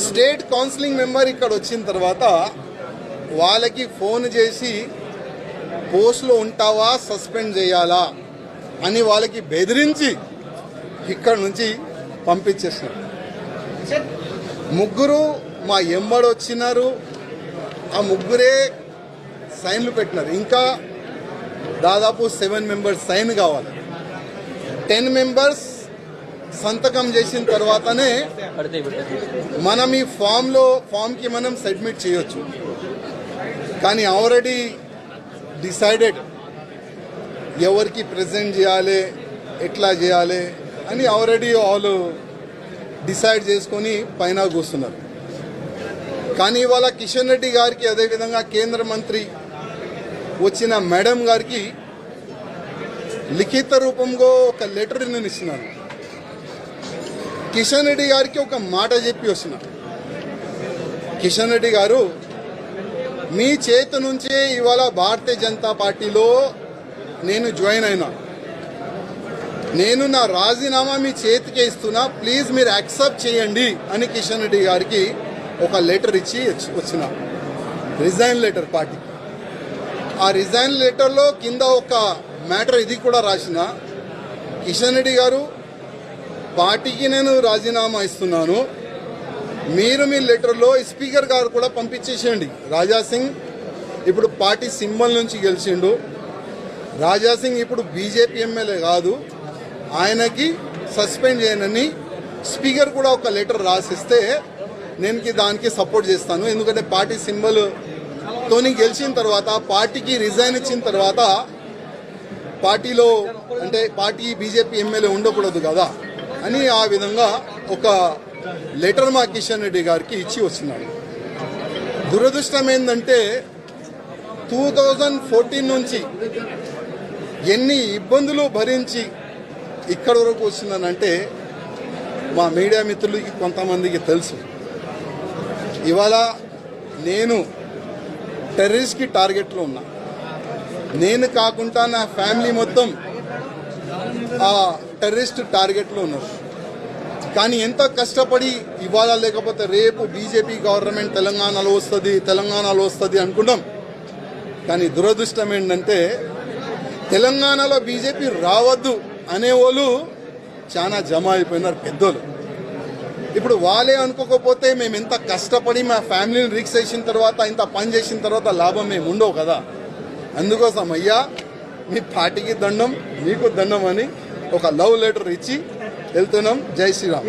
State counselling member ఇక్కడ వచ్చిన తర్వాత వాళ్ళకి ఫోన్ చేసి పోస్ట్లో ఉంటావా సస్పెండ్ చేయాలా అని వాళ్ళకి బెదిరించి ఇక్కడ నుంచి పంపించేస్తున్నారు. ముగ్గురు మా ఎంబడి వచ్చినారు, ఆ ముగ్గురే సైన్లు పెట్టినారు. ఇంకా దాదాపు 7 మెంబర్స్ సైన్ కావాలి. 10 మెంబర్స్ సంతకం చేసిన తర్వాతనే మనం ఈ ఫామ్కి మనం సబ్మిట్ చేయొచ్చు. కానీ ఆల్రెడీ డిసైడెడ్ ఎవరికి ప్రెజెంట్ చేయాలి, ఎట్లా చేయాలి అని ఆల్రెడీ వాళ్ళు డిసైడ్ చేసుకొని పైన కూస్తున్నారు. కానీ ఇవాళ కిషన్ రెడ్డి గారికి, అదేవిధంగా కేంద్ర మంత్రి వచ్చిన మేడం గారికి లిఖిత రూపంలో ఒక లెటర్ నేను ఇస్తున్నాను. కిషన్ రెడ్డి గారికి ఒక మాట చెప్పి వస్తున్నా, కిషన్ రెడ్డి గారు మీ చేతి నుంచే ఇవాళ భారతీయ జనతా పార్టీలో నేను జాయిన్ అయినా, నేను నా రాజీనామా మీ చేతికే ఇస్తున్నా, ప్లీజ్ మీరు యాక్సెప్ట్ చేయండి అని కిషన్ రెడ్డి గారికి ఒక లెటర్ ఇచ్చి వచ్చిన, రిజైన్ లెటర్ పార్టీకి. ఆ రిజైన్ లెటర్లో కింద ఒక మ్యాటర్ ఇది కూడా రాసిన, కిషన్ రెడ్డి గారు పార్టీకి నేను రాజీనామా ఇస్తున్నాను, మీరు మీ లెటర్లో స్పీకర్ గారు కూడా పంపించేసేయండి. రాజాసింగ్ ఇప్పుడు పార్టీ సింబల్ నుంచి గెలిచిండు, రాజాసింగ్ ఇప్పుడు బీజేపీ ఎమ్మెల్యే కాదు, ఆయనకి సస్పెండ్ చేయనని స్పీకర్ కూడా ఒక లెటర్ రాసిస్తే నేను దానికి సపోర్ట్ చేస్తాను. ఎందుకంటే పార్టీ సింబల్ తోని గెలిచిన తర్వాత, పార్టీకి రిజైన్ ఇచ్చిన తర్వాత పార్టీలో అంటే పార్టీ బీజేపీ ఎమ్మెల్యే ఉండకూడదు కదా అని ఆ విధంగా ఒక లెటర్ మా కిషన్ రెడ్డి గారికి ఇచ్చి వస్తున్నాడు. దురదృష్టం ఏంటంటే 2014 నుంచి ఎన్ని ఇబ్బందులు భరించి ఇక్కడి వరకు వస్తున్నానంటే మా మీడియా మిత్రులకి కొంతమందికి తెలుసు. ఇవాళ నేను టెర్రరిస్ట్కి టార్గెట్లో ఉన్నా, నేను కాకుండా నా ఫ్యామిలీ మొత్తం ఆ టెర్రరిస్ట్ టార్గెట్లో ఉన్నారు. కానీ ఎంత కష్టపడి ఇవాళ లేకపోతే రేపు బీజేపీ గవర్నమెంట్ తెలంగాణలో వస్తుంది అనుకున్నాం. కానీ దురదృష్టం ఏంటంటే తెలంగాణలో బీజేపీ రావద్దు అనేవాళ్ళు చాలా జమ అయిపోయినారు పెద్దోళ్ళు. ఇప్పుడు వాళ్ళే అనుకోకపోతే మేము ఎంత కష్టపడి మా ఫ్యామిలీని రిక్స్ చేసిన తర్వాత, ఇంత పని చేసిన తర్వాత లాభం మేము ఉండవు కదా. అందుకోసం అయ్యా మీ పార్టీకి దండం, మీకు దండం అని ఒక లవ్ లెటర్ ఇచ్చి వెళ్తున్నాం. జై శ్రీరామ్.